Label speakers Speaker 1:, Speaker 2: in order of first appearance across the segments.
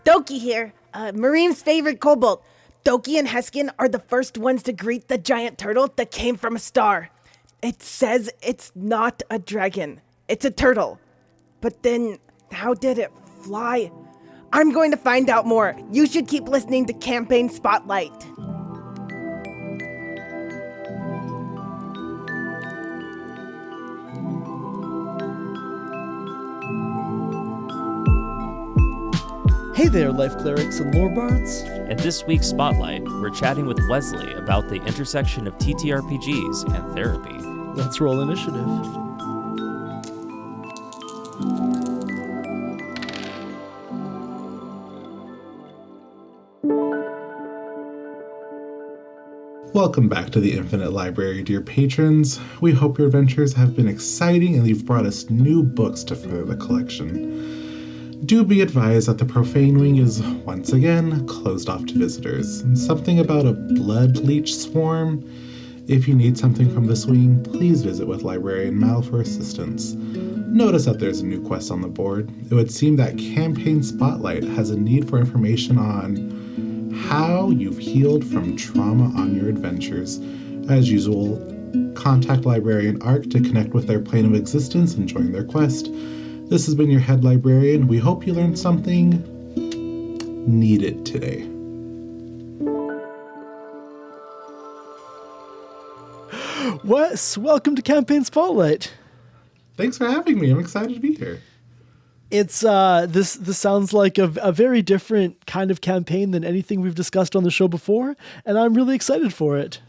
Speaker 1: Doki here, Marine's favorite kobold. Doki and Heskin are the first ones to greet the giant turtle that came from a star. It says it's not a dragon, it's a turtle. But then, how did it fly? I'm going to find out more. You should keep listening to Campaign Spotlight.
Speaker 2: Hey there, life clerics and lore bards.
Speaker 3: In this week's Spotlight, we're chatting with Wesley about the intersection of TTRPGs and therapy.
Speaker 2: Let's roll initiative.
Speaker 4: Welcome back to the Infinite Library, dear patrons. We hope your adventures have been exciting and you've brought us new books to further the collection. Do be advised that the Profane Wing is, once again, closed off to visitors. Something about a blood leech swarm? If you need something from this wing, please visit with Librarian Mal for assistance. Notice that there's a new quest on the board. It would seem that Campaign Spotlight has a need for information on how you've healed from trauma on your adventures. As usual, contact Librarian Arc to connect with their plane of existence and join their quest. This has been your head librarian. We hope you learned something needed today.
Speaker 2: Wes, welcome to Campaign Spotlight.
Speaker 4: Thanks for having me. I'm excited to be here.
Speaker 2: It's this sounds like a very different kind of campaign than anything we've discussed on the show before, and I'm really excited for it.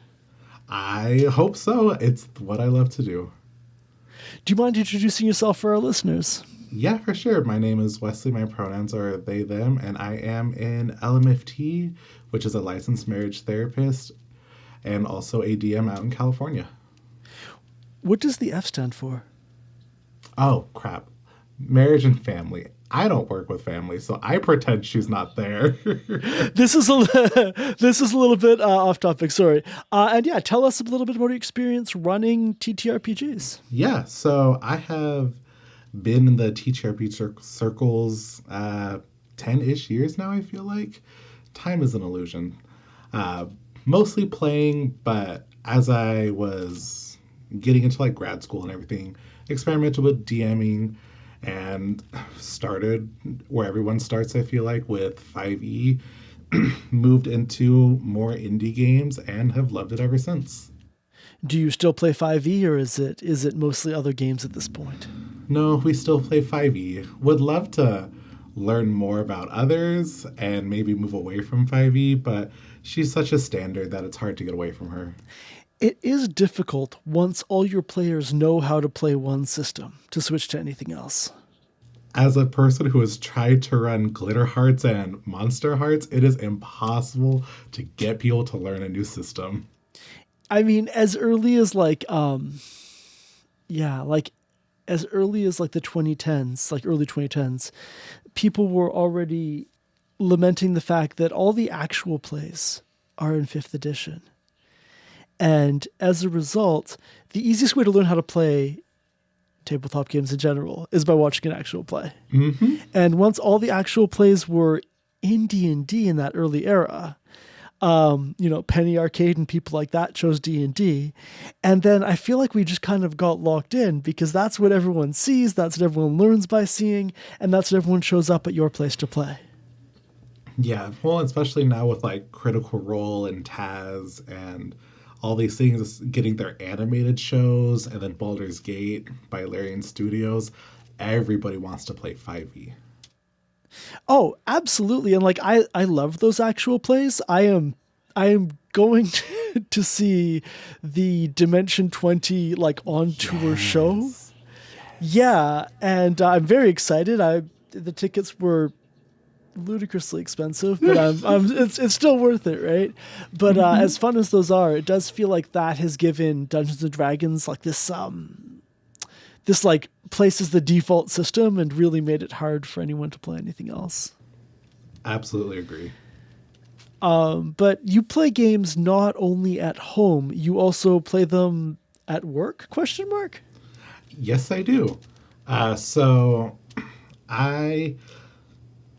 Speaker 4: I hope so. It's what I love to do.
Speaker 2: Do you mind introducing yourself for our listeners?
Speaker 4: Yeah, for sure. My name is Wesley. My pronouns are they, them, and I am an LMFT, which is a licensed marriage therapist, and also a DM out in California.
Speaker 2: What does the F stand for?
Speaker 4: Oh, crap. Marriage and family. I don't work with family, so I pretend she's not there.
Speaker 2: This is a little bit off topic, sorry. And yeah, tell us a little bit about your experience running TTRPGs.
Speaker 4: Yeah, so I have been in the TTRPG circles 10-ish years now, I feel like. Time is an illusion. Mostly playing, but as I was getting into like grad school and everything, experimented with DMing, and started where everyone starts, I feel like, with 5e. Moved into more indie games and have loved it ever since.
Speaker 2: Do you still play 5e, or is it mostly other games at this point?
Speaker 4: No, we still play 5e. Would love to learn more about others and maybe move away from 5e, but she's such a standard that it's hard to get away from her.
Speaker 2: It is difficult once all your players know how to play one system to switch to anything else.
Speaker 4: As a person who has tried to run Glitter Hearts and Monster Hearts, it is impossible to get people to learn a new system.
Speaker 2: I mean, as early as like as early as like the 2010s, like early 2010s, people were already lamenting the fact that all the actual plays are in 5th edition. And as a result, the easiest way to learn how to play tabletop games in general is by watching an actual play.
Speaker 4: Mm-hmm.
Speaker 2: And once all the actual plays were in D&D in that early era, Penny Arcade and people like that chose D&D. And then I feel like we just kind of got locked in because that's what everyone sees, that's what everyone learns by seeing, and that's what everyone shows up at your place to play.
Speaker 4: Yeah, well, especially now with like Critical Role and Taz and all these things getting their animated shows, and then Baldur's Gate by Larian Studios, everybody wants to play 5e.
Speaker 2: Oh, absolutely. And like I love those actual plays. I am going to see the Dimension 20 like on tour show.
Speaker 4: Yes.
Speaker 2: Yeah, and I'm very excited. The tickets were ludicrously expensive, but it's still worth it, right? But as fun as those are, it does feel like that has given Dungeons and Dragons like this like place as the default system and really made it hard for anyone to play anything else.
Speaker 4: Absolutely agree.
Speaker 2: But you play games not only at home, you also play them at work? ?
Speaker 4: Yes, I do. So I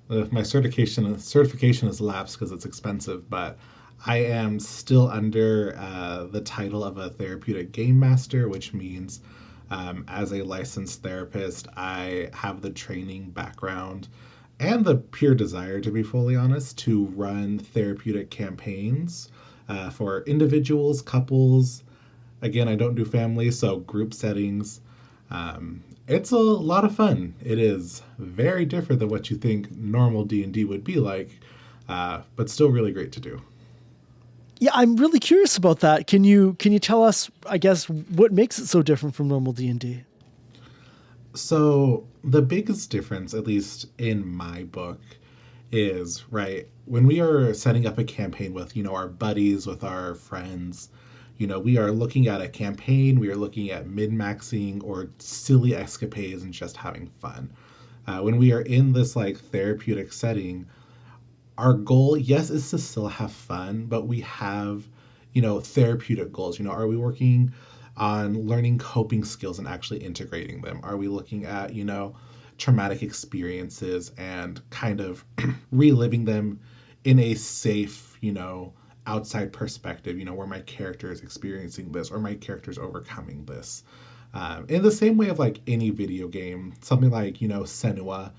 Speaker 4: My certification is lapsed because it's expensive, but I am still under the title of a therapeutic game master, which means as a licensed therapist, I have the training background and the pure desire, to be fully honest, to run therapeutic campaigns for individuals, couples. Again, I don't do family, so group settings. It's a lot of fun. It is very different than what you think normal D&D would be like, but still really great to do.
Speaker 2: Yeah, I'm really curious about that. Can you tell us, I guess, what makes it so different from normal D&D?
Speaker 4: So the biggest difference, at least in my book, is right when we are setting up a campaign with our buddies, with our friends. We are looking at a campaign. We are looking at min-maxing or silly escapades and just having fun. When we are in this like therapeutic setting, our goal, yes, is to still have fun, but we have, therapeutic goals. Are we working on learning coping skills and actually integrating them? Are we looking at, traumatic experiences and kind of reliving them in a safe, outside perspective, where my character is experiencing this or my character is overcoming this. In the same way of like any video game, something like, Senua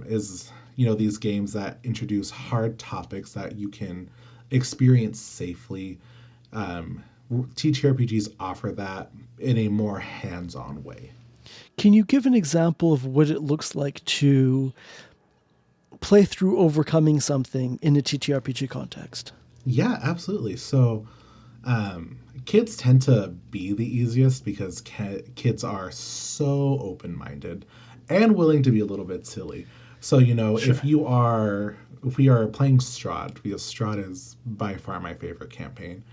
Speaker 4: is, these games that introduce hard topics that you can experience safely. TTRPGs offer that in a more hands-on way.
Speaker 2: Can you give an example of what it looks like to play through overcoming something in a TTRPG context?
Speaker 4: Yeah, absolutely. So kids tend to be the easiest because kids are so open-minded and willing to be a little bit silly. So,
Speaker 2: Sure.
Speaker 4: if we are playing Strahd, because Strahd is by far my favorite campaign.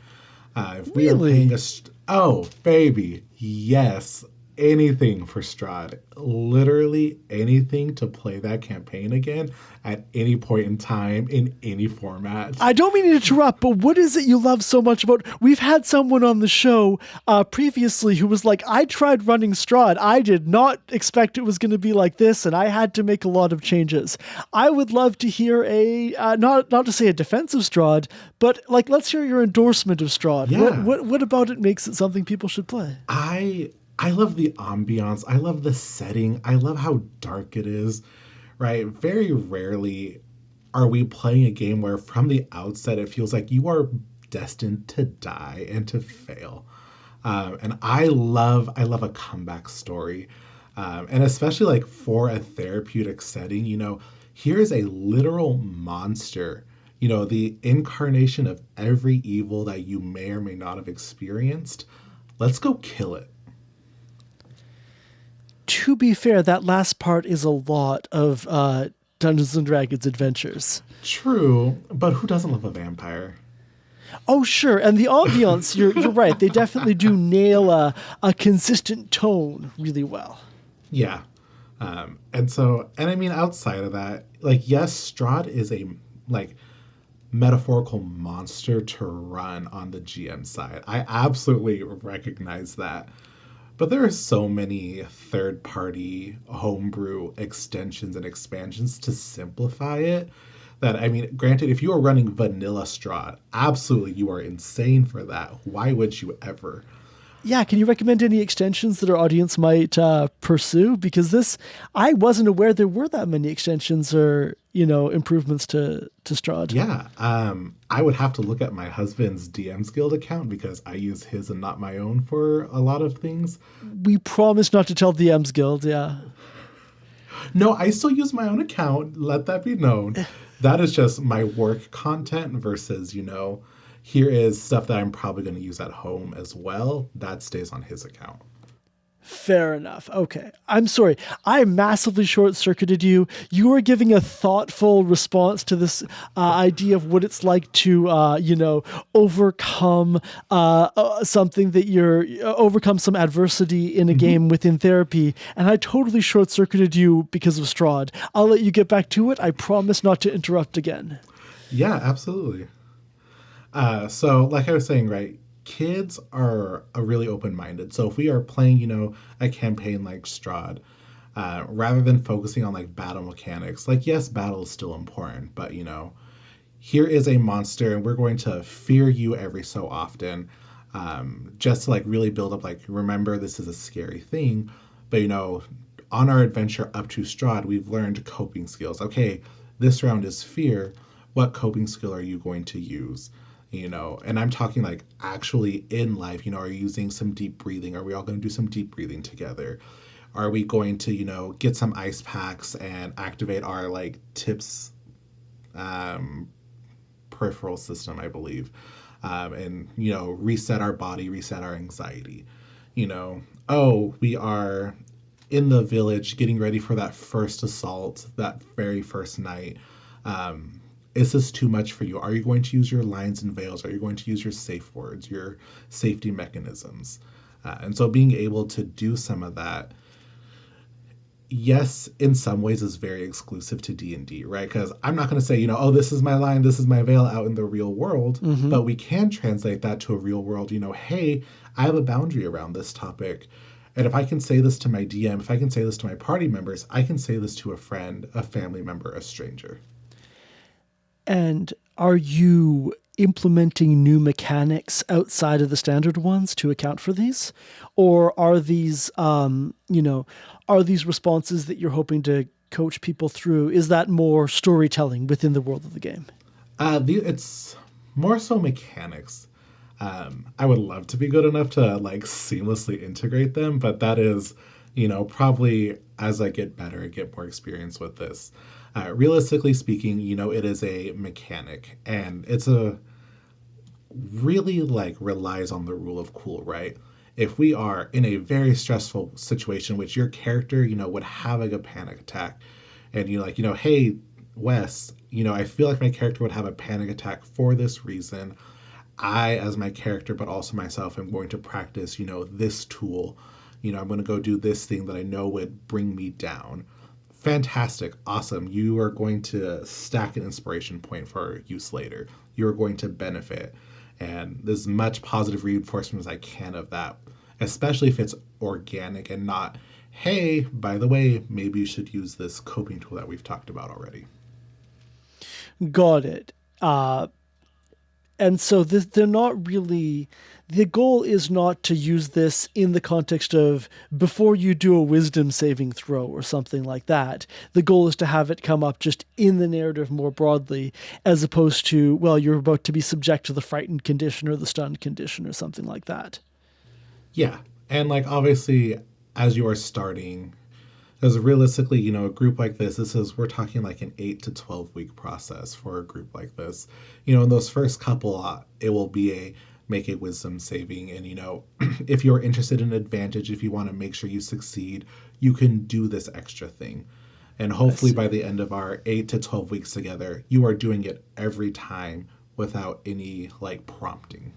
Speaker 4: If we are
Speaker 2: Really?
Speaker 4: playing oh, baby, yes, anything for Strahd. Literally anything to play that campaign again at any point in time in any format.
Speaker 2: I don't mean to interrupt, but what is it you love so much about? We've had someone on the show previously who was like, I tried running Strahd. I did not expect it was going to be like this, and I had to make a lot of changes. I would love to hear not to say a defense of Strahd, but like, let's hear your endorsement of Strahd.
Speaker 4: Yeah.
Speaker 2: What about it makes it something people should play?
Speaker 4: I love the ambiance. I love the setting. I love how dark it is. Right? Very rarely are we playing a game where from the outset it feels like you are destined to die and to fail. And I love a comeback story. And especially like for a therapeutic setting, here is a literal monster, the incarnation of every evil that you may or may not have experienced. Let's go kill it.
Speaker 2: To be fair, that last part is a lot of Dungeons and Dragons adventures.
Speaker 4: True, but who doesn't love a vampire?
Speaker 2: Oh, sure. And the ambiance, you're right. They definitely do nail a consistent tone really well.
Speaker 4: Yeah. And I mean, outside of that, like, yes, Strahd is a, like, metaphorical monster to run on the GM side. I absolutely recognize that. But there are so many third-party homebrew extensions and expansions to simplify it that, I mean, granted, if you are running vanilla Strahd, absolutely you are insane for that. Why would you ever?
Speaker 2: Yeah, can you recommend any extensions that our audience might pursue? Because I wasn't aware there were that many extensions or, improvements to Strahd.
Speaker 4: Yeah, I would have to look at my husband's DM's Guild account because I use his and not my own for a lot of things.
Speaker 2: We promise not to tell DM's Guild, yeah.
Speaker 4: No, I still use my own account. Let that be known. That is just my work content versus, here is stuff that I'm probably going to use at home as well. That stays on his account.
Speaker 2: Fair enough. Okay. I'm sorry. I massively short-circuited you. You were giving a thoughtful response to this idea of what it's like to, overcome something that overcome some adversity in a game within therapy. And I totally short-circuited you because of Strahd. I'll let you get back to it. I promise not to interrupt again.
Speaker 4: Yeah, absolutely. So like I was saying, right, kids are really open-minded. So if we are playing, a campaign like Strahd, rather than focusing on like battle mechanics. Like, yes, battle is still important, but here is a monster and we're going to fear you every so often, just to like really build up, like, remember, this is a scary thing. But on our adventure up to Strahd, we've learned coping skills. Okay, this round is fear. What coping skill are you going to use? And I'm talking like actually in life. Are you using some deep breathing? Are we all going to do some deep breathing together? Are we going to get some ice packs and activate our like tips peripheral system, I believe, and reset our body, reset our anxiety. Oh, we are in the village getting ready for that first assault, that very first night. Is this too much for you? Are you going to use your lines and veils? Are you going to use your safe words, your safety mechanisms? And so being able to do some of that, yes, in some ways is very exclusive to D&D, right? Because I'm not going to say, oh, this is my line, this is my veil out in the real world, but we can translate that to a real world. Hey, I have a boundary around this topic. And if I can say this to my DM, if I can say this to my party members, I can say this to a friend, a family member, a stranger.
Speaker 2: And are you implementing new mechanics outside of the standard ones to account for these? Or are these, are these responses that you're hoping to coach people through? Is that more storytelling within the world of the game?
Speaker 4: It's more so mechanics. I would love to be good enough to like seamlessly integrate them, but that is, probably as I get better, I get more experience with this. Realistically speaking, it is a mechanic, and it's a really like relies on the rule of cool, right? If we are in a very stressful situation, which your character, would have like a panic attack, and you're like, hey, Wes, I feel like my character would have a panic attack for this reason. I, as my character, but also myself, am going to practice, this tool. I'm going to go do this thing that I know would bring me down. Fantastic. Awesome. You are going to stack an inspiration point for use later. You are going to benefit. And there's much positive reinforcement as I can of that, especially if it's organic and not, hey, by the way, maybe you should use this coping tool that we've talked about already.
Speaker 2: Got it. And so they're not really, the goal is not to use this in the context of before you do a wisdom saving throw or something like that. The goal is to have it come up just in the narrative more broadly, as opposed to, well, you're about to be subject to the frightened condition or the stunned condition or something like that.
Speaker 4: Yeah. And like, obviously, as you are starting, because realistically, a group like this, we're talking like an 8 to 12 week process for a group like this. In those first couple, it will be make a wisdom saving. And, if you're interested in advantage, if you want to make sure you succeed, you can do this extra thing. And hopefully by the end of our 8 to 12 weeks together, you are doing it every time without any like prompting.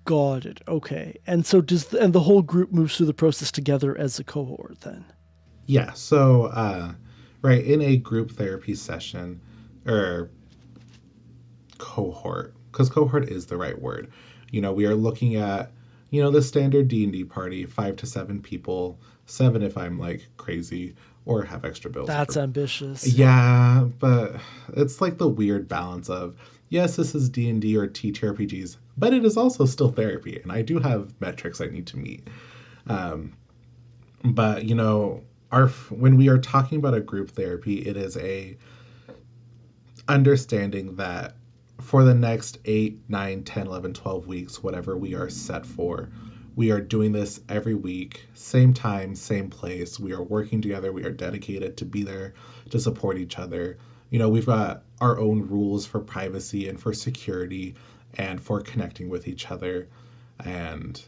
Speaker 2: Got it. Okay. And so and the whole group moves through the process together as a cohort then?
Speaker 4: Yeah, so, right, in a group therapy session, or cohort, because cohort is the right word, we are looking at, the standard D&D party, 5 to 7 people, 7 if I'm, like, crazy, or have extra bills.
Speaker 2: That's ambitious.
Speaker 4: Yeah, but it's like the weird balance of, yes, this is D&D or TTRPGs, but it is also still therapy, and I do have metrics I need to meet. But, when we are talking about a group therapy, it is a understanding that for the next 8, 9, 10, 11, 12 weeks, whatever we are set for, we are doing this every week, same time, same place. We are working together. We are dedicated to be there to support each other. We've got our own rules for privacy and for security and for connecting with each other. And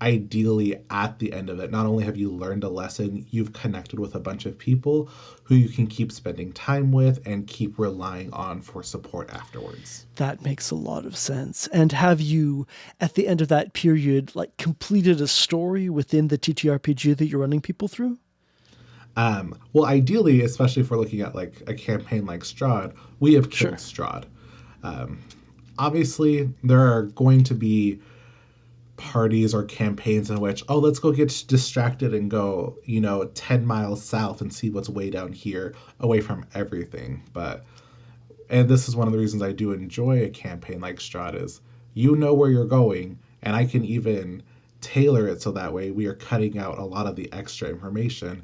Speaker 4: ideally, at the end of it, not only have you learned a lesson, you've connected with a bunch of people who you can keep spending time with and keep relying on for support afterwards.
Speaker 2: That makes a lot of sense. And have you, at the end of that period, like completed a story within the TTRPG that you're running people through?
Speaker 4: Well, ideally, especially if we're looking at like a campaign like Strahd, we have killed Strahd. Obviously, there are going to be parties or campaigns in which, oh, let's go get distracted and go, 10 miles south and see what's way down here away from everything. And this is one of the reasons I do enjoy a campaign like Strahd is you know where you're going, and I can even tailor it so that way we are cutting out a lot of the extra information.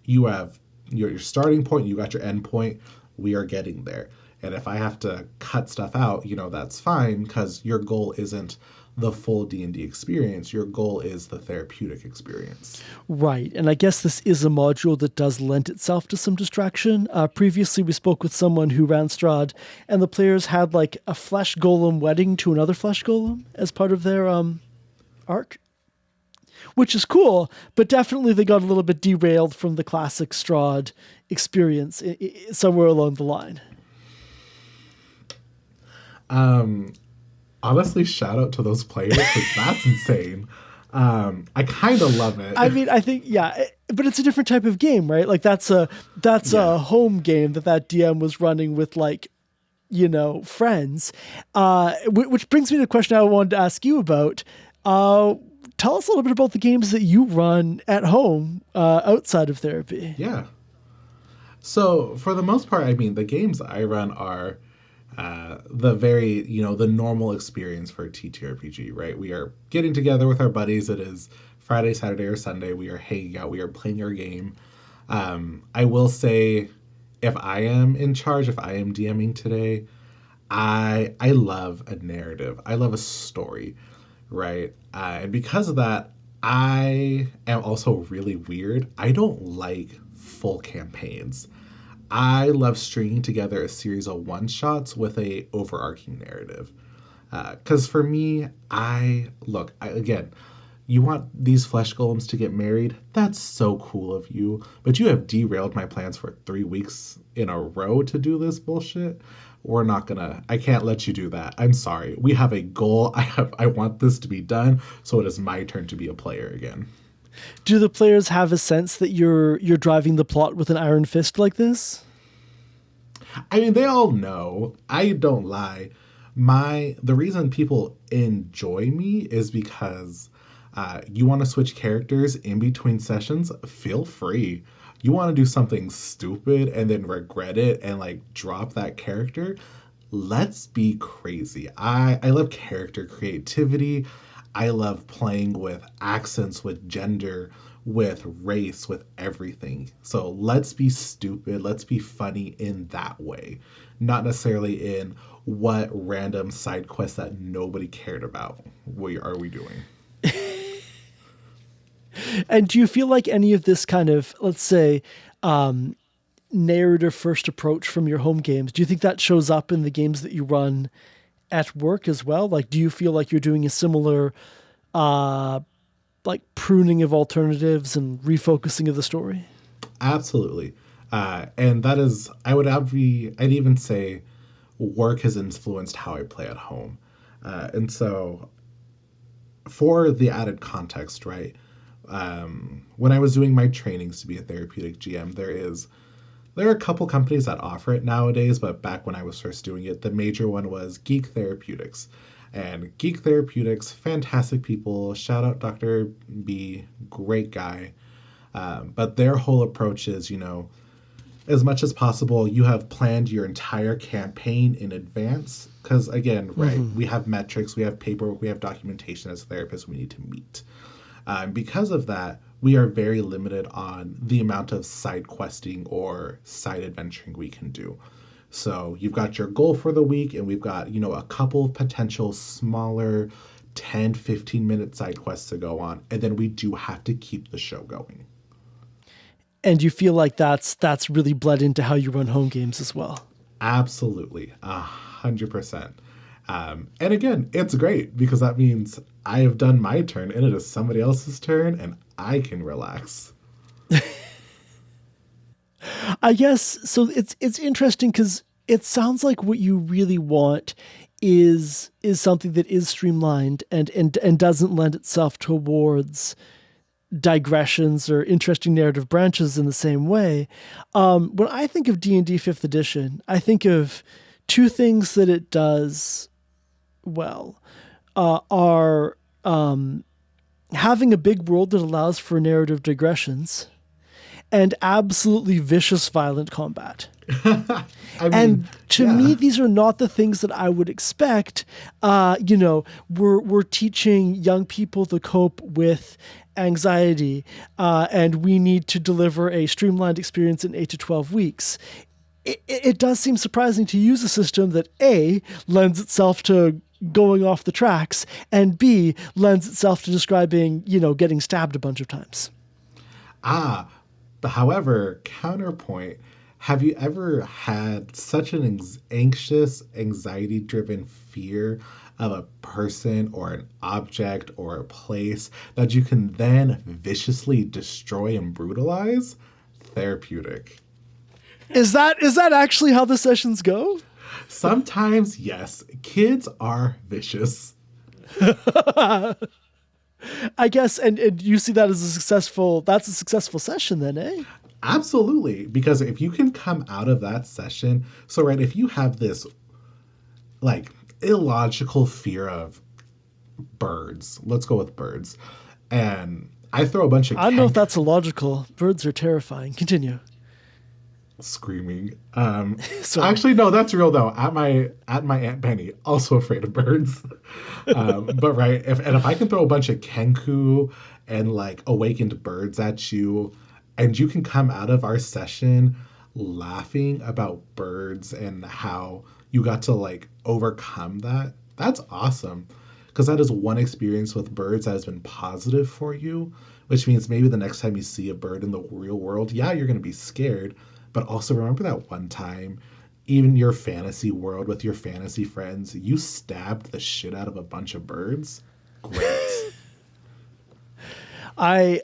Speaker 4: You have your starting point, you got your end point, we are getting there. And if I have to cut stuff out, that's fine, because your goal isn't the full D&D experience. Your goal is the therapeutic experience.
Speaker 2: Right. And I guess this is a module that does lend itself to some distraction. Previously, we spoke with someone who ran Strahd, and the players had like a flesh golem wedding to another flesh golem as part of their arc, which is cool, but definitely they got a little bit derailed from the classic Strahd experience somewhere along the line.
Speaker 4: Honestly, shout out to those players, because that's insane. I kind of love it.
Speaker 2: I mean, I think, yeah, but it's a different type of game, right? Like that's a home game that DM was running with friends. Which brings me to a question I wanted to ask you about. Tell us a little bit about the games that you run at home outside of therapy.
Speaker 4: Yeah. So for the most part, I mean, the games I run are the normal experience for a TTRPG, right? We are getting together with our buddies. It is Friday, Saturday, or Sunday. We are hanging out. We are playing our game. I will say, if I am in charge, if I am DMing today, I love a narrative. I love a story, right? And because of that, I am also really weird. I don't like full campaigns. I love stringing together a series of one-shots with a overarching narrative. Because for me, again, you want these flesh golems to get married? That's so cool of you. But you have derailed my plans for 3 weeks in a row to do this bullshit. I can't let you do that. I'm sorry. We have a goal. I want this to be done, so it is my turn to be a player again.
Speaker 2: Do the players have a sense that you're driving the plot with an iron fist like this?
Speaker 4: I mean, they all know. I don't lie. The reason people enjoy me is because you want to switch characters in between sessions, feel free. You want to do something stupid and then regret it and drop that character, let's be crazy. I love character creativity. I love playing with accents, with gender, with race, with everything. So let's be stupid. Let's be funny in that way. Not necessarily in what random side quest that nobody cared about are we doing.
Speaker 2: And do you feel like any of this kind of, let's say, narrative first approach from your home games, do you think that shows up in the games that you run at work as well? Do you feel like you're doing a similar pruning of alternatives and refocusing of the story?
Speaker 4: Absolutely. And that is, I'd even say work has influenced how I play at home. And so for the added context, right? When I was doing my trainings to be a therapeutic GM, there are a couple companies that offer it nowadays, but back when I was first doing it, the major one was Geek Therapeutics. And Geek Therapeutics, fantastic people. Shout out Dr. B, great guy. But their whole approach is, as much as possible, you have planned your entire campaign in advance. Because again, right, we have metrics, we have paperwork, we have documentation as therapists we need to meet. Because of that, we are very limited on the amount of side questing or side adventuring we can do. So you've got your goal for the week, and we've got, a couple potential smaller 10, 15-minute side quests to go on. And then we do have to keep the show going.
Speaker 2: And you feel like that's really bled into how you run home games as well?
Speaker 4: Absolutely. 100%. And again, it's great because that means I have done my turn and it is somebody else's turn and I can relax.
Speaker 2: I guess so. It's interesting because it sounds like what you really want is something that is streamlined and doesn't lend itself towards digressions or interesting narrative branches in the same way. When I think of D&D 5th edition, I think of two things that it does well. Are having a big world that allows for narrative digressions and absolutely vicious, violent combat.
Speaker 4: I mean,
Speaker 2: And to me,
Speaker 4: yeah.
Speaker 2: these are not the things that I would expect. We're teaching young people to cope with anxiety, and we need to deliver a streamlined experience in 8 to 12 weeks. It does seem surprising to use a system that A, lends itself to going off the tracks, and B, lends itself to describing, getting stabbed a bunch of times.
Speaker 4: But however, counterpoint, have you ever had such an anxious, anxiety driven fear of a person or an object or a place that you can then viciously destroy and brutalize? Therapeutic.
Speaker 2: Is that actually how the sessions go?
Speaker 4: Sometimes, yes, kids are vicious.
Speaker 2: I guess, and you see that as that's a successful session then, eh?
Speaker 4: Absolutely. Because if you can come out of that session, so right, if you have this like illogical fear of birds, let's go with birds, and I throw a bunch of
Speaker 2: I don't know if that's illogical. Birds are terrifying. Continue.
Speaker 4: screaming.
Speaker 2: Sorry.
Speaker 4: Actually, no, that's real though. At my Aunt Benny, also afraid of birds. But right, if I can throw a bunch of kenku and like awakened birds at you, and you can come out of our session laughing about birds and how you got to like overcome that, that's awesome. Because that is one experience with birds that has been positive for you, which means maybe the next time you see a bird in the real world, yeah, you're going to be scared. But also remember that one time, even your fantasy world with your fantasy friends, you stabbed the shit out of a bunch of birds. Great.
Speaker 2: I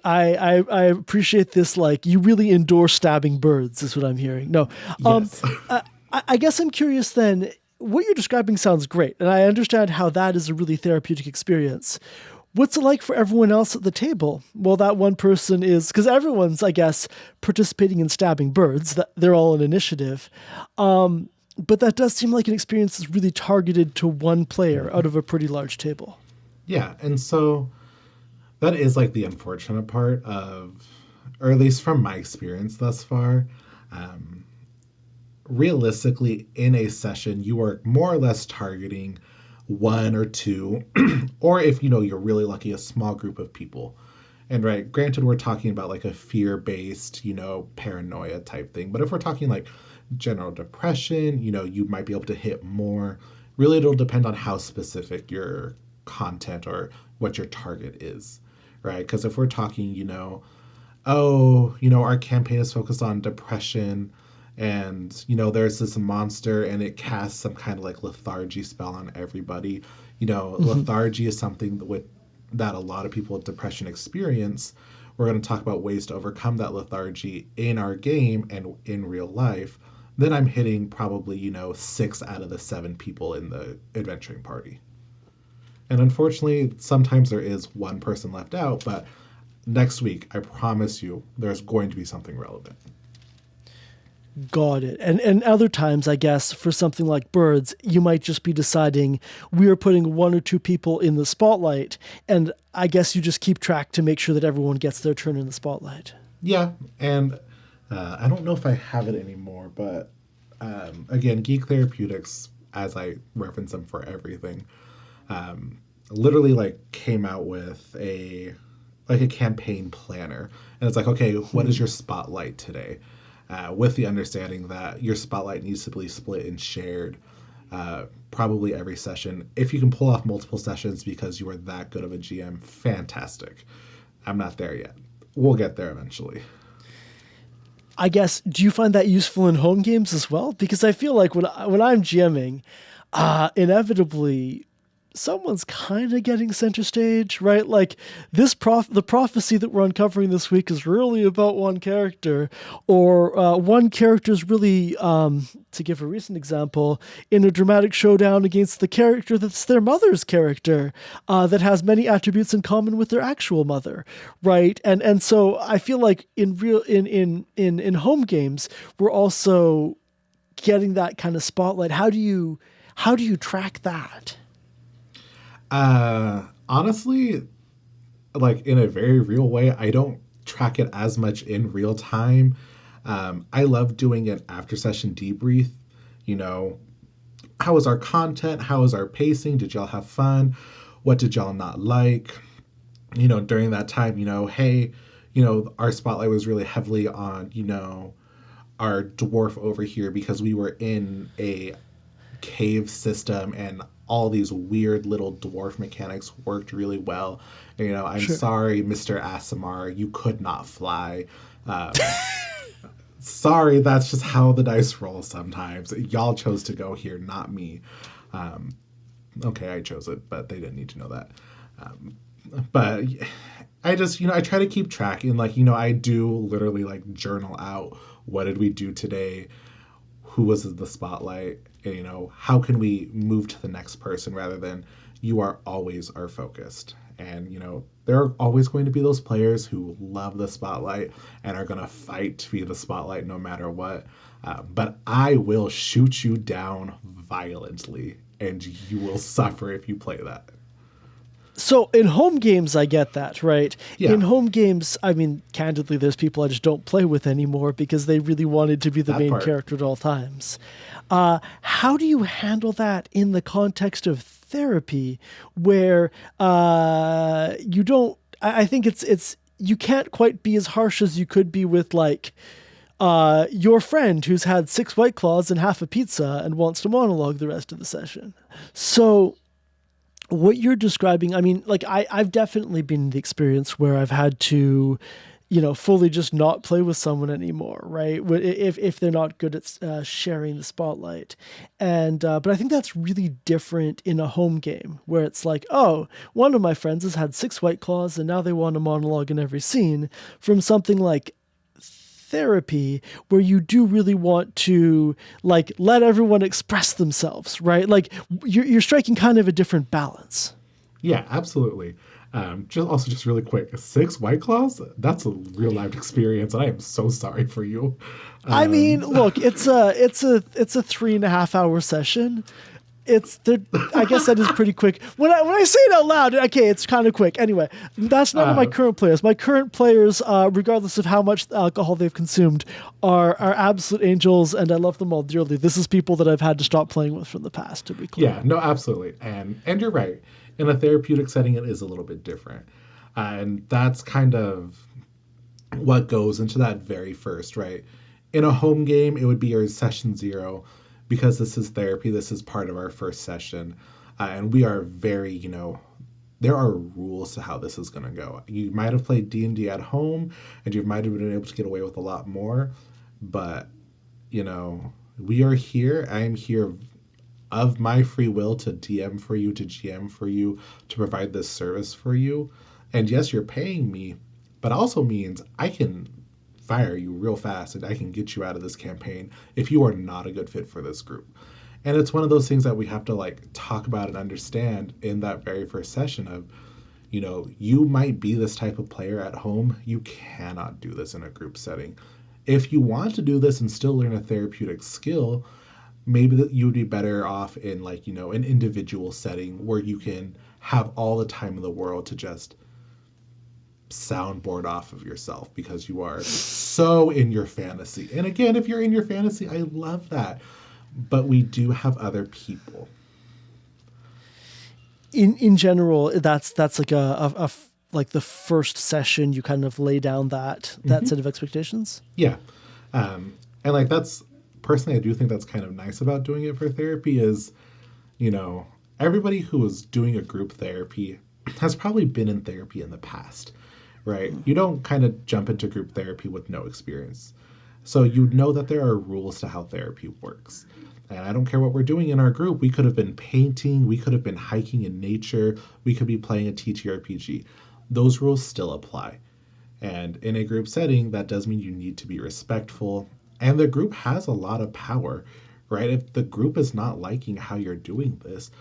Speaker 2: appreciate this. Like, you really endorse stabbing birds, is what I'm hearing. No,
Speaker 4: Yes.
Speaker 2: I guess I'm curious then. What you're describing sounds great, and I understand how that is a really therapeutic experience. What's it like for everyone else at the table? Well, that one person is, because everyone's, I guess, participating in stabbing birds. They're all an initiative. But that does seem like an experience that's really targeted to one player out of a pretty large table.
Speaker 4: Yeah, and so that is like the unfortunate part of, or at least from my experience thus far. Realistically, in a session, you are more or less targeting one or two, or if you're really lucky, a small group of people. And right, granted, we're talking about like a fear-based, paranoia type thing. But if we're talking like general depression, you might be able to hit more. Really, it'll depend on how specific your content or what your target is, right? Because if we're talking, our campaign is focused on depression, and there's this monster and it casts some kind of like lethargy spell on everybody. Lethargy is something that a lot of people with depression experience. We're going to talk about ways to overcome that lethargy in our game and in real life. Then I'm hitting probably 6 out of the 7 people in the adventuring party. And unfortunately, sometimes there is one person left out, but next week, I promise you, there's going to be something relevant.
Speaker 2: Got it. And other times, I guess, for something like birds, you might just be deciding we are putting 1 or 2 people in the spotlight, and I guess you just keep track to make sure that everyone gets their turn in the spotlight.
Speaker 4: Yeah, and I don't know if I have it anymore, but again, Geek Therapeutics, as I reference them for everything, literally like came out with a campaign planner, and it's like, okay, what is your spotlight today? With the understanding that your spotlight needs to be split and shared probably every session. If you can pull off multiple sessions because you are that good of a GM, fantastic. I'm not there yet. We'll get there eventually.
Speaker 2: I guess, do you find that useful in home games as well? Because I feel like when I'm GMing, inevitably someone's kind of getting center stage, right? Like the prophecy that we're uncovering this week is really about one character, or one character is really, to give a recent example, in a dramatic showdown against the character that's their mother's character, that has many attributes in common with their actual mother, right? And so I feel like in home games, we're also getting that kind of spotlight. How do you track that?
Speaker 4: Honestly, like in a very real way, I don't track it as much in real time. I love doing an after session debrief. You know, how was our content? How was our pacing? Did y'all have fun? What did y'all not like? You know, during that time, hey, our spotlight was really heavily on, our dwarf over here because we were in a cave system and all these weird little dwarf mechanics worked really well. I'm
Speaker 2: Sure.
Speaker 4: sorry, Mr. Asimar, you could not fly. Um, Sorry, that's just how the dice roll sometimes. Y'all chose to go here, not me. Um, okay, I chose it, but they didn't need to know that. Um, but I just, I try to keep track and I do literally like journal out what did we do today, who was in the spotlight, and, how can we move to the next person rather than you are always our focused. And, there are always going to be those players who love the spotlight and are going to fight to be the spotlight no matter what. But I will shoot you down violently and you will suffer if you play that.
Speaker 2: So in home games, I get that, right?
Speaker 4: Yeah.
Speaker 2: In home games, I mean, candidly, there's people I just don't play with anymore because they really wanted to be the
Speaker 4: That
Speaker 2: main
Speaker 4: part.
Speaker 2: character at all times. How do you handle that in the context of therapy, where you don't? I think it's you can't quite be as harsh as you could be with like your friend who's had 6 White Claws and half a pizza and wants to monologue the rest of the session. So what you're describing, I mean, like I've definitely been in the experience where I've had to, fully just not play with someone anymore, right? If they're not good at sharing the spotlight, and but I think that's really different in a home game where it's like, oh, one of my friends has had 6 White Claws and now they want a monologue in every scene, from something like therapy where you do really want to like let everyone express themselves, right? Like you're striking kind of a different balance.
Speaker 4: Yeah, absolutely. Just really quick, 6 White Claws? That's a real life experience, and I am so sorry for you.
Speaker 2: I mean, look, it's a 3.5 hour session. I guess that is pretty quick. When I say it out loud, okay, it's kind of quick. Anyway, that's none of my current players. My current players, regardless of how much alcohol they've consumed, are absolute angels, and I love them all dearly. This is people that I've had to stop playing with from the past, to be clear.
Speaker 4: Yeah, no, absolutely. And you're right. In a therapeutic setting, it is a little bit different. And that's kind of what goes into that very first, right? In a home game, it would be your session 0 because this is therapy. This is part of our first session. And we are very, there are rules to how this is going to go. You might have played D&D at home and you might have been able to get away with a lot more. But, we are here. I am here of my free will to DM for you, to GM for you, to provide this service for you. And yes, you're paying me, but also means I can fire you real fast and I can get you out of this campaign if you are not a good fit for this group. And it's one of those things that we have to like talk about and understand in that very first session of, you might be this type of player at home. You cannot do this in a group setting. If you want to do this and still learn a therapeutic skill, maybe that you would be better off in like, an individual setting where you can have all the time in the world to just soundboard off of yourself because you are so in your fantasy. And again, if you're in your fantasy, I love that. But we do have other people.
Speaker 2: In general, that's like a like the first session you kind of lay down that set of expectations.
Speaker 4: Yeah. And like that's personally, I do think that's kind of nice about doing it for therapy is, everybody who is doing a group therapy has probably been in therapy in the past, right? You don't kind of jump into group therapy with no experience. So you know that there are rules to how therapy works. And I don't care what we're doing in our group. We could have been painting. We could have been hiking in nature. We could be playing a TTRPG. Those rules still apply. And in a group setting, that does mean you need to be respectful. And the group has a lot of power, right? If the group is not liking how you're doing this,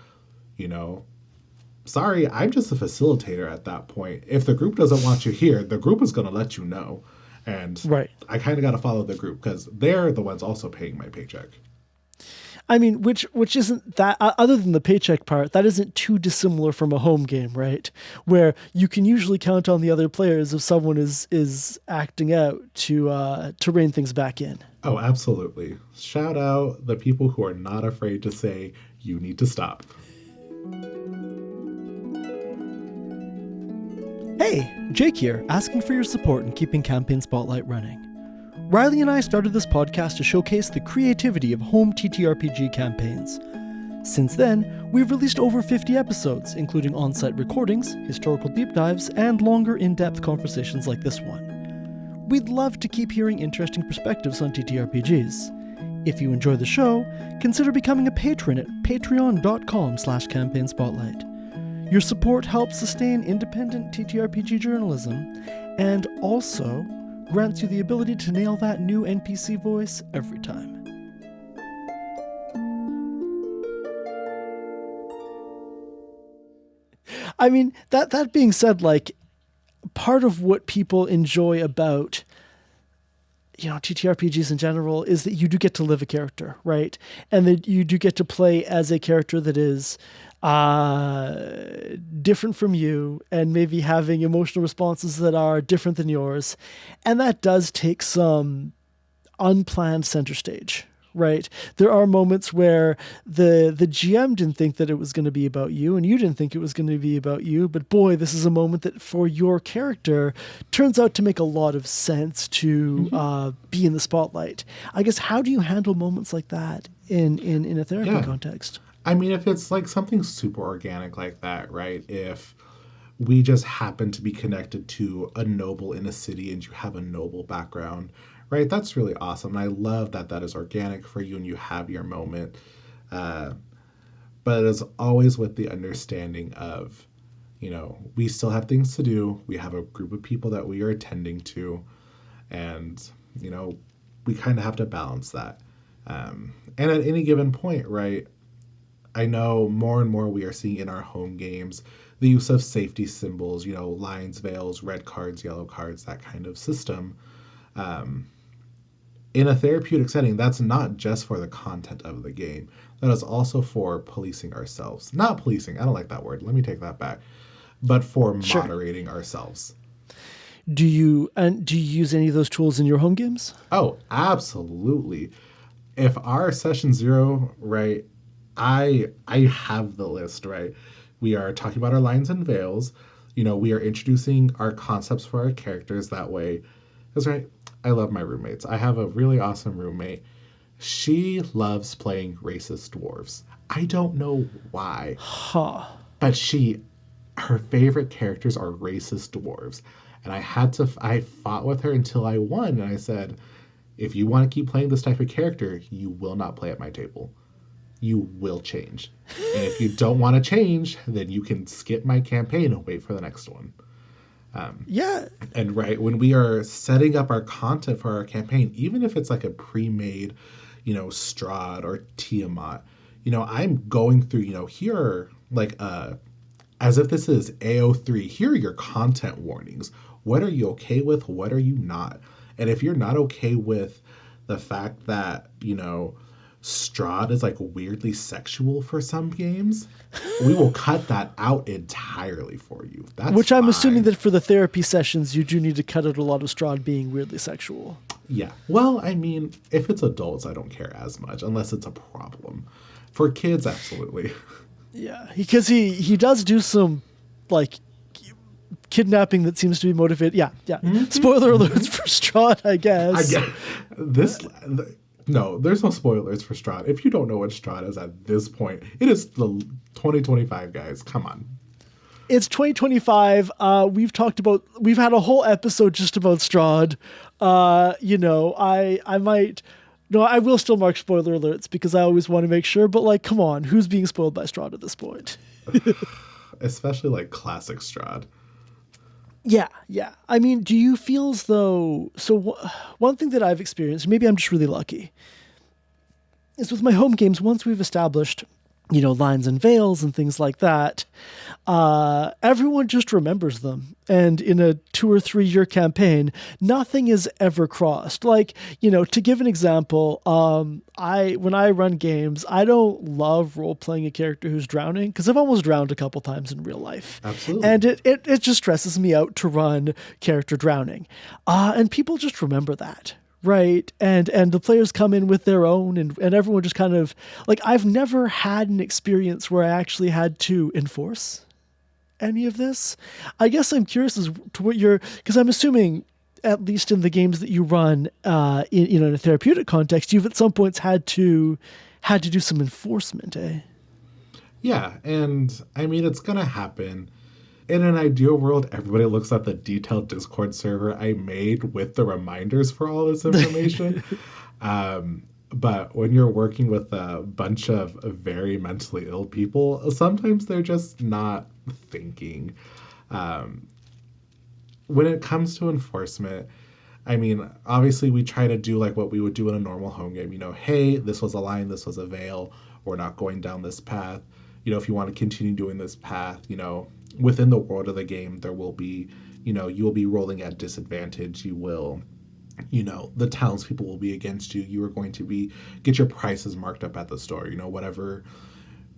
Speaker 4: sorry, I'm just a facilitator at that point. If the group doesn't want you here, the group is going to let you know. And
Speaker 2: Right.
Speaker 4: I kind of got to follow the group because they're the ones also paying my paycheck.
Speaker 2: I mean, which isn't that, other than the paycheck part, that isn't too dissimilar from a home game, right? Where you can usually count on the other players if someone is acting out to rein things back in.
Speaker 4: Oh, absolutely. Shout out the people who are not afraid to say, you need to stop.
Speaker 5: Hey, Jake here, asking for your support in keeping Campaign Spotlight running. Riley and I started this podcast to showcase the creativity of home TTRPG campaigns. Since then, we've released over 50 episodes, including on-site recordings, historical deep dives, and longer in-depth conversations like this one. We'd love to keep hearing interesting perspectives on TTRPGs. If you enjoy the show, consider becoming a patron at patreon.com/campaignspotlight. Your support helps sustain independent TTRPG journalism and also grants you the ability to nail that new NPC voice every time.
Speaker 2: I mean, that being said, like, part of what people enjoy about, TTRPGs in general is that you do get to live a character, right? And that you do get to play as a character that is different from you and maybe having emotional responses that are different than yours. And that does take some unplanned center stage, right? There are moments where the GM didn't think that it was going to be about you and you didn't think it was going to be about you, but boy, this is a moment that for your character turns out to make a lot of sense to be in the spotlight. I guess, how do you handle moments like that in a therapy context?
Speaker 4: I mean, if it's like something super organic like that, right? If we just happen to be connected to a noble in a city and you have a noble background, right? That's really awesome. And I love that that is organic for you and you have your moment. But it is always with the understanding of, we still have things to do. We have a group of people that we are attending to. And, we kind of have to balance that. And at any given point, right? I know more and more we are seeing in our home games the use of safety symbols, lines, veils, red cards, yellow cards, that kind of system. In a therapeutic setting, that's not just for the content of the game. That is also for policing ourselves. Not policing, I don't like that word. Let me take that back. But for moderating ourselves.
Speaker 2: Do you use any of those tools in your home games?
Speaker 4: Oh, absolutely. If our session 0, right, I have the list, right? We are talking about our lines and veils. We are introducing our concepts for our characters that way. That's right. I love my roommates. I have a really awesome roommate. She loves playing racist dwarves. I don't know why. But her favorite characters are racist dwarves. And I fought with her until I won. And I said, if you want to keep playing this type of character, you will not play at my table. You will change. And if you don't want to change, then you can skip my campaign and wait for the next one. And right, when we are setting up our content for our campaign, even if it's like a pre-made, Strahd or Tiamat, I'm going through, here are like, as if this is AO3, here are your content warnings. What are you okay with? What are you not? And if you're not okay with the fact that, Strahd is like weirdly sexual for some games, we will cut that out entirely for you.
Speaker 2: Which I'm assuming that for the therapy sessions, you do need to cut out a lot of Strahd being weirdly sexual.
Speaker 4: Yeah. Well, I mean, if it's adults, I don't care as much, unless it's a problem. For kids, absolutely.
Speaker 2: Yeah, because he does do some, like, kidnapping that seems to be motivated. Yeah. Mm-hmm. Spoiler alerts for Strahd, I guess.
Speaker 4: No, there's no spoilers for Strahd. If you don't know what Strahd is at this point, it is the 2025, guys. Come on.
Speaker 2: It's 2025. We've had a whole episode just about Strahd. I will still mark spoiler alerts because I always want to make sure, but like, come on, who's being spoiled by Strahd at this point?
Speaker 4: Especially like classic Strahd.
Speaker 2: Yeah. I mean, do you feel as though... So one thing that I've experienced, maybe I'm just really lucky, is with my home games, once we've established lines and veils and things like that, everyone just remembers them. And in a 2 or 3 year campaign, nothing is ever crossed. Like, to give an example, when I run games, I don't love role playing a character who's drowning, because I've almost drowned a couple times in real life.
Speaker 4: Absolutely.
Speaker 2: And it just stresses me out to run character drowning. And people just remember that. Right. And the players come in with their own, and everyone just kind of, like, I've never had an experience where I actually had to enforce any of this. I guess I'm curious as to what because I'm assuming, at least in the games that you run, in a therapeutic context, you've at some points had to do some enforcement, eh?
Speaker 4: Yeah, and I mean, it's going to happen. In an ideal world, everybody looks at the detailed Discord server I made with the reminders for all this information. But when you're working with a bunch of very mentally ill people, sometimes they're just not thinking. When it comes to enforcement, I mean, obviously we try to do like what we would do in a normal home game. Hey, this was a line, this was a veil. We're not going down this path. If you want to continue doing this path, within the world of the game, there will be, you'll be rolling at disadvantage. You will, the townspeople will be against you. You are going to get your prices marked up at the store, whatever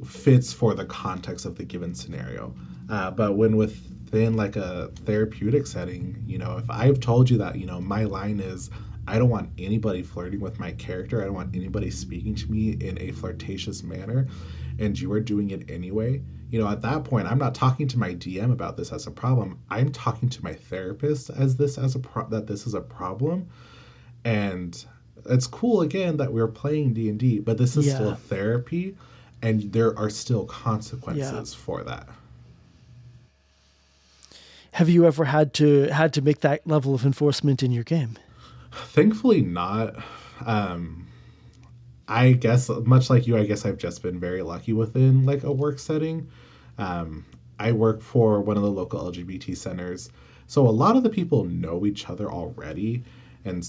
Speaker 4: fits for the context of the given scenario. But when within like a therapeutic setting, if I've told you that, my line is, I don't want anybody flirting with my character. I don't want anybody speaking to me in a flirtatious manner, and you are doing it anyway. At that point, I'm not talking to my DM about this as a problem. I'm talking to my therapist that this is a problem. And it's cool, again, that we're playing D&D, but this is still therapy, and there are still consequences for that.
Speaker 2: Have you ever had to make that level of enforcement in your game?
Speaker 4: Thankfully not. I guess, much like you, I've just been very lucky within like a work setting. I work for one of the local LGBT centers, so a lot of the people know each other already, and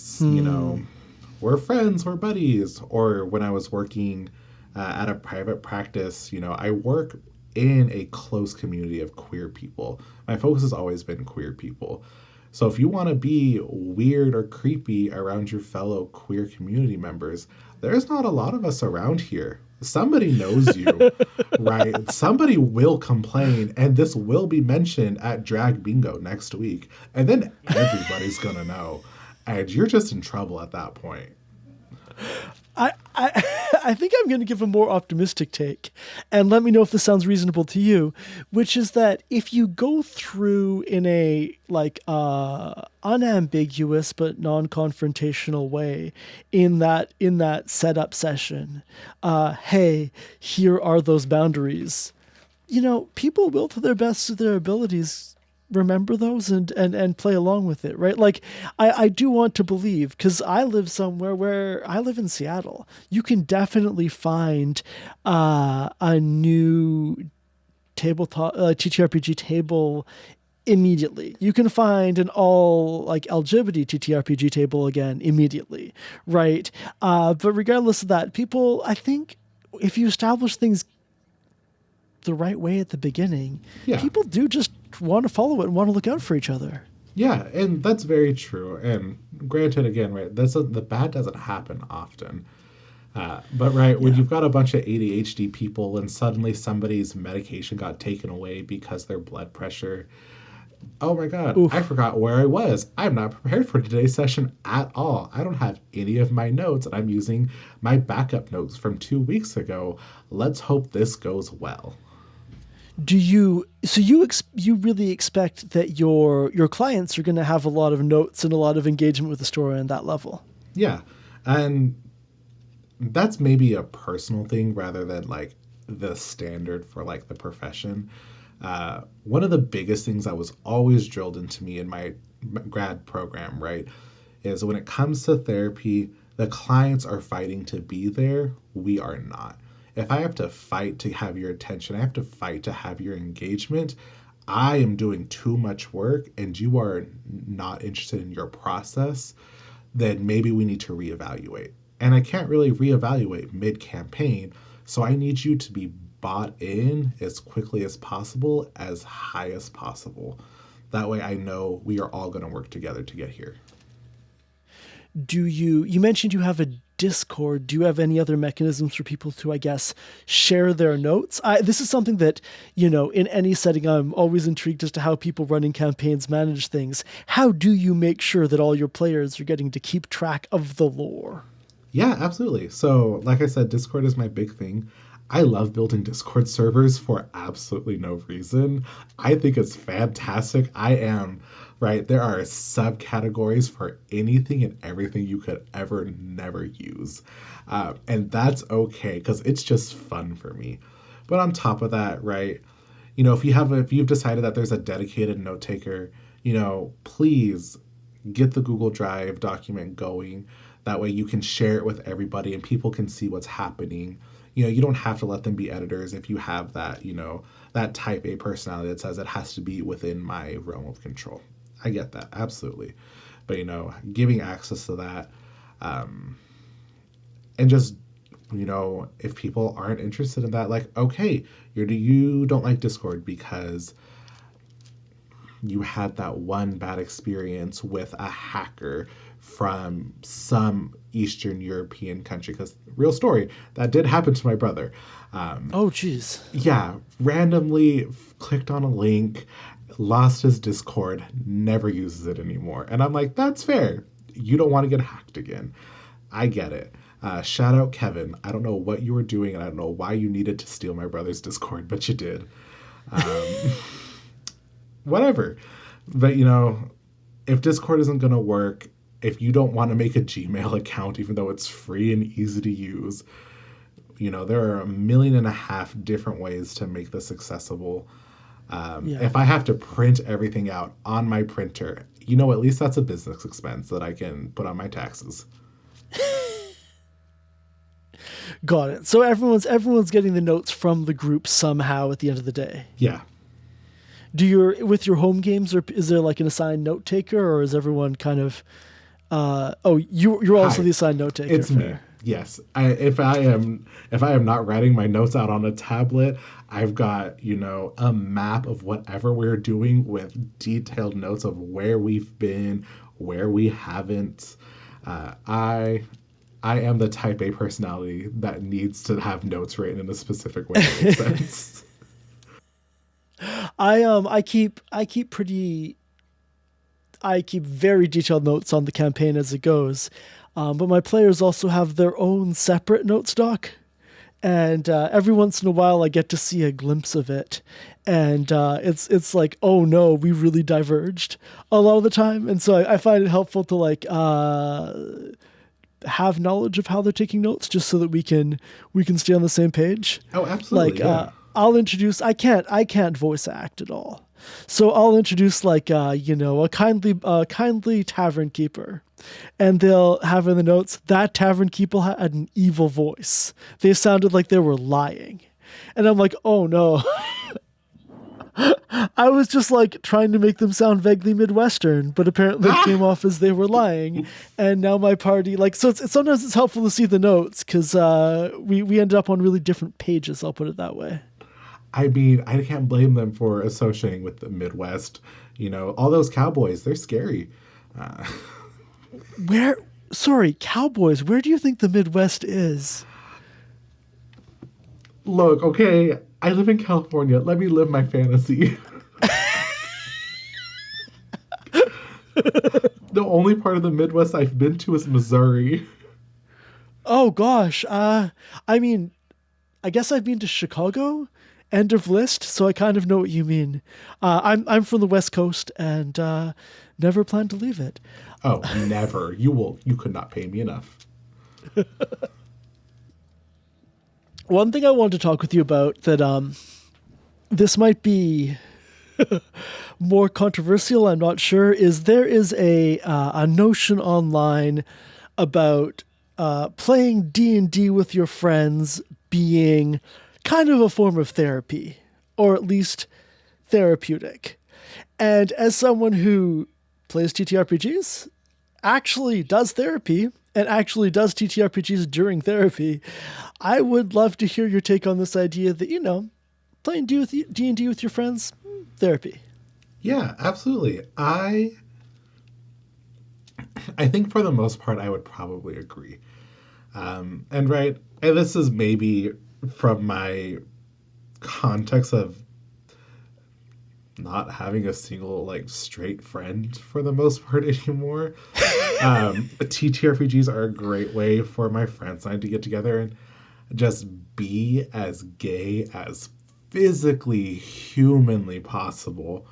Speaker 4: we're friends, we're buddies. Or when I was working at a private practice, I work in a close community of queer people. My focus has always been queer people. So if you want to be weird or creepy around your fellow queer community members, there's not a lot of us around here. Somebody knows you, right? Somebody will complain, and this will be mentioned at Drag Bingo next week. And then everybody's going to know. And you're just in trouble at that point.
Speaker 2: I think I'm going to give a more optimistic take, and let me know if this sounds reasonable to you, which is that if you go through in a unambiguous but non-confrontational way in that setup session, hey, here are those boundaries, people will, to their best of their abilities, remember those and play along with it, right? Like, I do want to believe, because I live somewhere where I live in Seattle, you can definitely find a new tabletop TTRPG table immediately. You can find an all like LGBT TTRPG table again immediately, right? But regardless of that, people, I think, if you establish things the right way at the beginning, people do just want to follow it and want to look out for each other.
Speaker 4: Yeah, and that's very true. And granted, again, right, the bad doesn't happen often. But right, when you've got a bunch of ADHD people and suddenly somebody's medication got taken away because their blood pressure, oh my God, I forgot where I was. I'm not prepared for today's session at all. I don't have any of my notes, and I'm using my backup notes from 2 weeks ago. Let's hope this goes well.
Speaker 2: Do you really expect that your clients are going to have a lot of notes and a lot of engagement with the story on that level?
Speaker 4: Yeah, and that's maybe a personal thing rather than like the standard for like the profession. One of the biggest things that was always drilled into me in my grad program, right, is when it comes to therapy, the clients are fighting to be there. We are not. If I have to fight to have your attention, I have to fight to have your engagement, I am doing too much work and you are not interested in your process, then maybe we need to reevaluate. And I can't really reevaluate mid-campaign, so I need you to be bought in as quickly as possible, as high as possible. That way I know we are all going to work together to get here.
Speaker 2: You mentioned you have a Discord. Do you have any other mechanisms for people to, I guess, share their notes? This is something that, in any setting, I'm always intrigued as to how people running campaigns manage things. How do you make sure that all your players are getting to keep track of the lore?
Speaker 4: Yeah, absolutely. So, like I said, Discord is my big thing. I love building Discord servers for absolutely no reason. I think it's fantastic. Right, there are subcategories for anything and everything you could ever never use. And that's okay, because it's just fun for me. But on top of that, right, if you've decided that there's a dedicated note taker, please get the Google Drive document going. That way you can share it with everybody and people can see what's happening. You don't have to let them be editors if you have that, that type A personality that says it has to be within my realm of control. I get that, absolutely. But, giving access to that, and just, if people aren't interested in that, like, okay, you don't like Discord because you had that one bad experience with a hacker from some Eastern European country. Because, real story, that did happen to my brother.
Speaker 2: Oh, geez.
Speaker 4: Yeah, randomly clicked on a link, lost his Discord, never uses it anymore. And I'm like, that's fair. You don't want to get hacked again. I get it. Shout out Kevin. I don't know what you were doing, and I don't know why you needed to steal my brother's Discord, but you did. Whatever. But, if Discord isn't going to work, if you don't want to make a Gmail account, even though it's free and easy to use, there are 1.5 million different ways to make this accessible. If I have to print everything out on my printer, at least that's a business expense that I can put on my taxes.
Speaker 2: Got it. So everyone's getting the notes from the group somehow at the end of the day.
Speaker 4: Yeah.
Speaker 2: With your home games, or is there like an assigned note taker, or is everyone kind of? You're also the assigned note taker.
Speaker 4: It's me. Yes. If I am not writing my notes out on a tablet, I've got, a map of whatever we're doing with detailed notes of where we've been, where we haven't. I am the type A personality that needs to have notes written in a specific way that makes sense.
Speaker 2: I keep very detailed notes on the campaign as it goes. But my players also have their own separate notes doc. And every once in a while I get to see a glimpse of it. And it's like, oh no, we really diverged a lot of the time. And so I find it helpful to have knowledge of how they're taking notes, just so that we can stay on the same page.
Speaker 4: Oh, absolutely.
Speaker 2: I'll introduce, I can't voice act at all. So I'll introduce a kindly tavern keeper, and they'll have in the notes that tavern keeper had an evil voice. They sounded like they were lying. And I'm like, oh no. I was just trying to make them sound vaguely Midwestern, but apparently it came off as they were lying. And now my party, sometimes it's helpful to see the notes, because we ended up on really different pages, I'll put it that way.
Speaker 4: I mean, I can't blame them for associating with the Midwest. All those cowboys, they're scary.
Speaker 2: Cowboys, where do you think the Midwest is?
Speaker 4: Look, okay, I live in California. Let me live my fantasy. The only part of the Midwest I've been to is Missouri.
Speaker 2: Oh, gosh. I guess I've been to Chicago. End of list, so I kind of know what you mean. I'm from the West Coast and never plan to leave it.
Speaker 4: Oh, never. You could not pay me enough.
Speaker 2: One thing I wanted to talk with you about that this might be more controversial, I'm not sure, is there is a notion online about playing D&D with your friends being kind of a form of therapy, or at least therapeutic. And as someone who plays TTRPGs, actually does therapy and actually does TTRPGs during therapy, I would love to hear your take on this idea that, playing D&D with your friends, therapy.
Speaker 4: Yeah, absolutely. I think for the most part, I would probably agree. And this is maybe from my context of not having a single straight friend for the most part anymore. TTRPGs are a great way for my friends and I to get together and just be as gay as physically, humanly possible.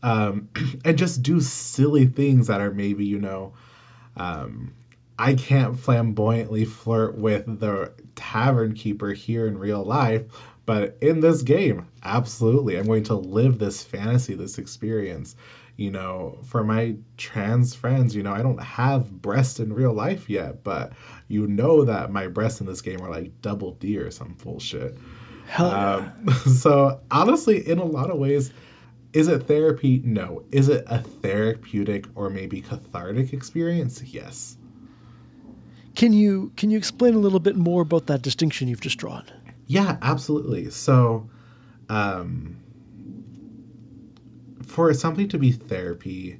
Speaker 4: And just do silly things that are maybe, I can't flamboyantly flirt with the tavern keeper here in real life, but in this game, absolutely. I'm going to live this fantasy, this experience. For my trans friends, I don't have breasts in real life yet, but that my breasts in this game are like double D or some bullshit.
Speaker 2: Hell yeah.
Speaker 4: So honestly, in a lot of ways, is it therapy? No. Is it a therapeutic or maybe cathartic experience? Yes.
Speaker 2: Can you explain a little bit more about that distinction you've just drawn?
Speaker 4: Yeah, absolutely. So, for something to be therapy,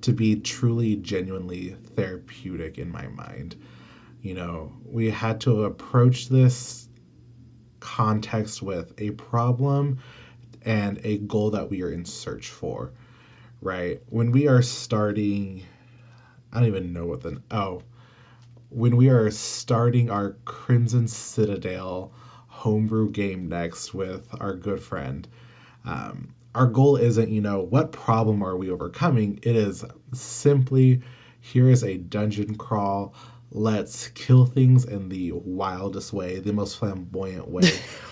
Speaker 4: to be truly, genuinely therapeutic in my mind, we had to approach this context with a problem and a goal that we are in search for, right? When we are starting, I don't even know when we are starting our Crimson Citadel homebrew game next with our good friend, our goal isn't, what problem are we overcoming? It is simply, here is a dungeon crawl. Let's kill things in the wildest way, the most flamboyant way.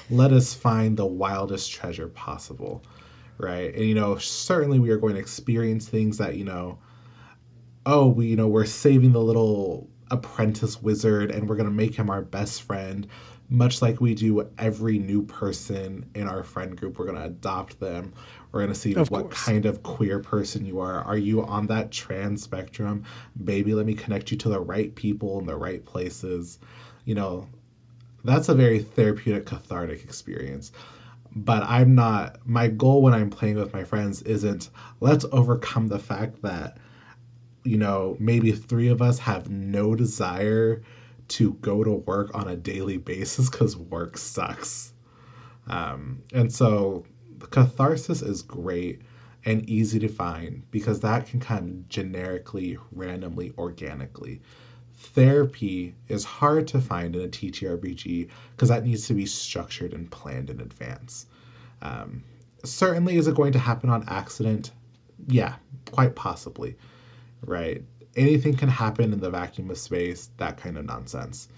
Speaker 4: Let us find the wildest treasure possible, right? And, certainly we are going to experience things that, we're saving the little apprentice wizard and we're going to make him our best friend, much like we do every new person in our friend group. We're going to adopt them. We're going to see what kind of queer person you are. Are you on that trans spectrum? Baby, let me connect you to the right people in the right places. That's a very therapeutic, cathartic experience. But my goal when I'm playing with my friends isn't let's overcome the fact that maybe 3 of us have no desire to go to work on a daily basis because work sucks. And so the catharsis is great and easy to find because that can come generically, randomly, organically. Therapy is hard to find in a TTRPG because that needs to be structured and planned in advance. Certainly, is it going to happen on accident? Yeah, quite possibly. Right? Anything can happen in the vacuum of space, that kind of nonsense.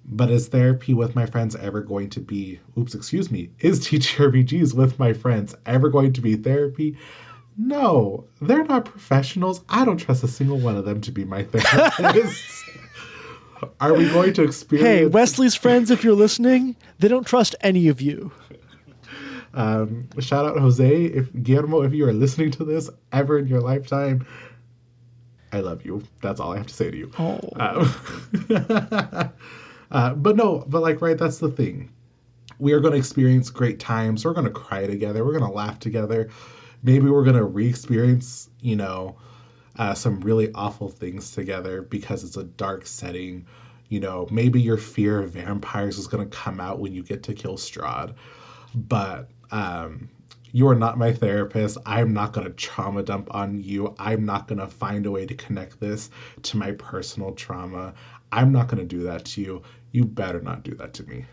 Speaker 4: But is therapy with my friends ever going to be, is TTRPGs with my friends ever going to be therapy? No, they're not professionals. I don't trust a single one of them to be my therapist. Are we going to experience...
Speaker 2: Hey, Wesley's friends, if you're listening, they don't trust any of you.
Speaker 4: Shout out Jose, Guillermo, if you are listening to this ever in your lifetime, I love you. That's all I have to say to you. But that's the thing. We are going to experience great times. We're going to cry together. We're going to laugh together. Maybe we're going to re-experience, some really awful things together because it's a dark setting. Maybe your fear of vampires is going to come out when you get to kill Strahd. But you are not my therapist. I'm not going to trauma dump on you. I'm not going to find a way to connect this to my personal trauma. I'm not going to do that to you. You better not do that to me.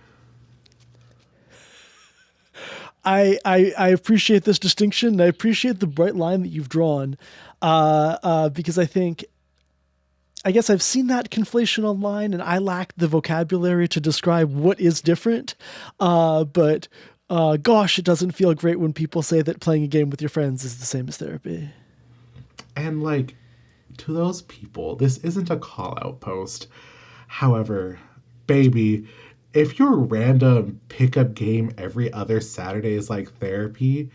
Speaker 2: I appreciate this distinction. I appreciate the bright line that you've drawn because I guess I've seen that conflation online and I lack the vocabulary to describe what is different. But gosh, it doesn't feel great when people say that playing a game with your friends is the same as therapy.
Speaker 4: And to those people, this isn't a call-out post. However, baby, if your random pickup game every other Saturday is like therapy,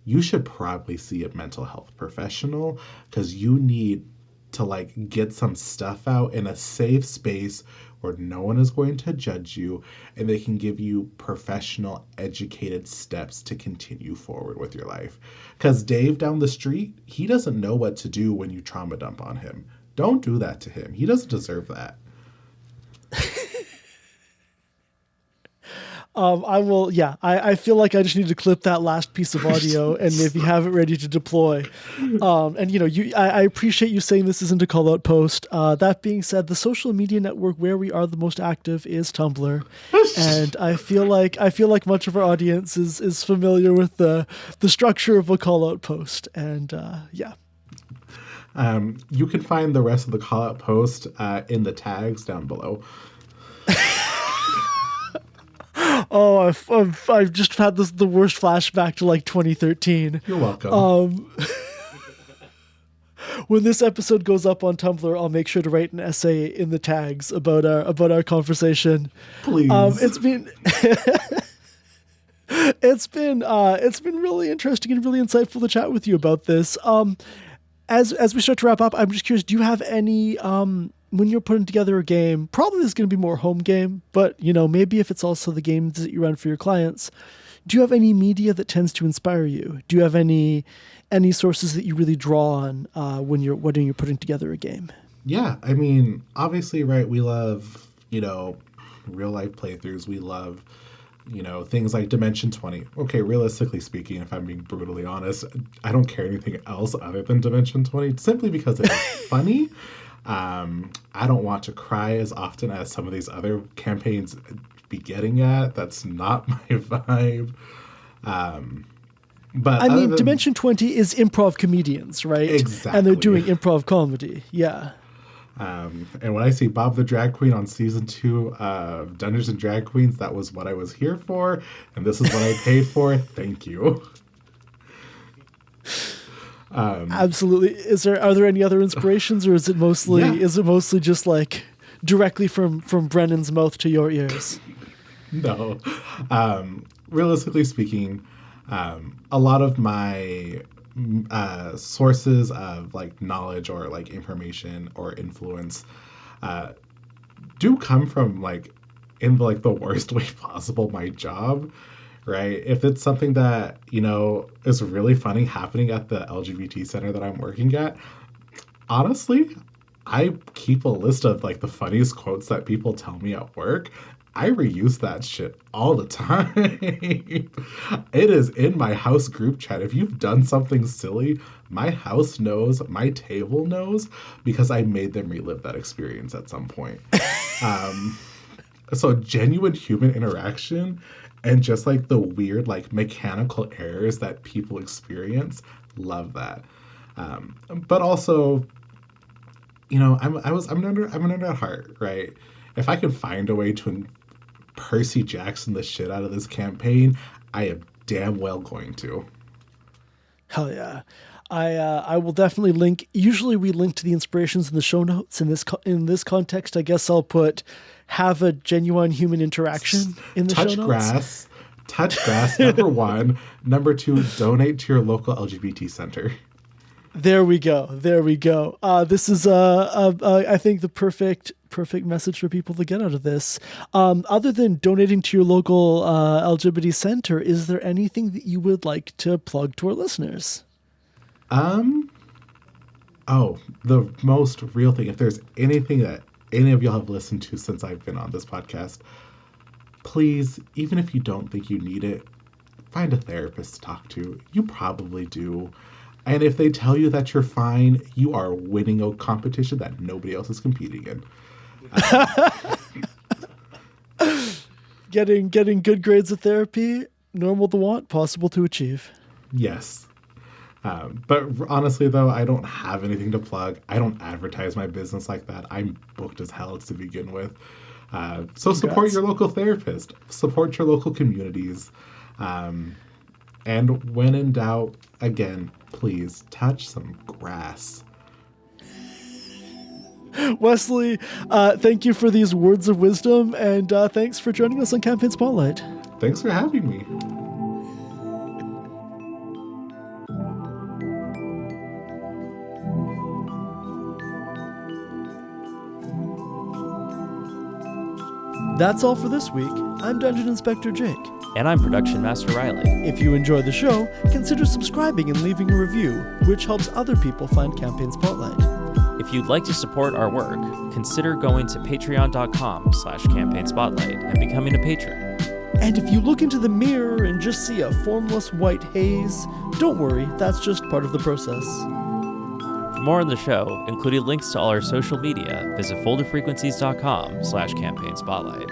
Speaker 4: you should probably see a mental health professional because you need to like get some stuff out in a safe space where no one is going to judge you, and they can give you professional, educated steps to continue forward with your life. Because Dave down the street, he doesn't know what to do when you trauma dump on him. Don't do that to him. He doesn't deserve that.
Speaker 2: I will. Yeah, I feel like I just need to clip that last piece of audio and maybe have it ready to deploy. And I appreciate you saying this isn't a call out post. That being said, the social media network where we are the most active is Tumblr, and I feel like much of our audience is familiar with the structure of a call out post. And yeah.
Speaker 4: You can find the rest of the call out post in the tags down below.
Speaker 2: Oh, I've just had the worst flashback to like 2013.
Speaker 4: You're welcome.
Speaker 2: When this episode goes up on Tumblr, I'll make sure to write an essay in the tags about our conversation.
Speaker 4: Please.
Speaker 2: It's been really interesting and really insightful to chat with you about this. As we start to wrap up, I'm just curious, do you have any when you're putting together a game, probably this is going to be more home game, but maybe if it's also the games that you run for your clients, do you have any media that tends to inspire you? Do you have any sources that you really draw on when you're putting together a game?
Speaker 4: Yeah, I mean, obviously, right, we love, real life playthroughs. We love, things like Dimension 20. Okay, realistically speaking, if I'm being brutally honest, I don't care anything else other than Dimension 20, simply because it's funny. I don't want to cry as often as some of these other campaigns be getting at. That's not my vibe. But
Speaker 2: I mean, Dimension 20 is improv comedians, right?
Speaker 4: Exactly.
Speaker 2: And they're doing improv comedy. Yeah.
Speaker 4: And when I see Bob the Drag Queen on season 2 of Dungeons and Drag Queens, that was what I was here for, and this is what I paid for. Thank you.
Speaker 2: Absolutely. Are there any other inspirations, or is it mostly just like directly from Brennan's mouth to your ears?
Speaker 4: No. Realistically speaking, a lot of my sources of like knowledge or like information or influence do come from like in like the worst way possible my job. Right? If it's something that, is really funny happening at the LGBT center that I'm working at, honestly, I keep a list of like the funniest quotes that people tell me at work. I reuse that shit all the time. It is in my house group chat. If you've done something silly, my house knows, my table knows, because I made them relive that experience at some point. So genuine human interaction and just like the weird like mechanical errors that people experience, love that. But also, I'm an nerd at heart, right? If I can find a way to Percy Jackson the shit out of this campaign, I am damn well going to.
Speaker 2: Hell yeah. I will definitely link. Usually we link to the inspirations in the show notes. In this context, I guess I'll put have a genuine human interaction in the show notes. Touch grass, number 1. Number 2, donate to your local LGBT center. There we go. This is I think the perfect message for people to get out of this. Other than donating to your local LGBT center, is there anything that you would like to plug to our listeners?
Speaker 4: The most real thing, if there's anything that any of y'all have listened to since I've been on this podcast, please, even if you don't think you need it, find a therapist to talk to. You probably do. And if they tell you that you're fine, you are winning a competition that nobody else is competing in.
Speaker 2: Getting good grades of therapy, normal to want, possible to achieve.
Speaker 4: Yes. But honestly, though, I don't have anything to plug. I don't advertise my business like that. I'm booked as hell to begin with. So support your local therapist. Support your local communities. And when in doubt, again, please touch some grass.
Speaker 2: Wesley, thank you for these words of wisdom, and thanks for joining us on Campaign Spotlight.
Speaker 4: Thanks for having me.
Speaker 5: That's all for this week. I'm Dungeon Inspector Jake.
Speaker 3: And I'm Production Master Riley.
Speaker 5: If you enjoy the show, consider subscribing and leaving a review, which helps other people find Campaign Spotlight.
Speaker 3: If you'd like to support our work, consider going to patreon.com/Campaign Spotlight and becoming a patron.
Speaker 5: And if you look into the mirror and just see a formless white haze, don't worry, that's just part of the process.
Speaker 3: For more on the show, including links to all our social media, visit folderfrequencies.com/Campaign Spotlight.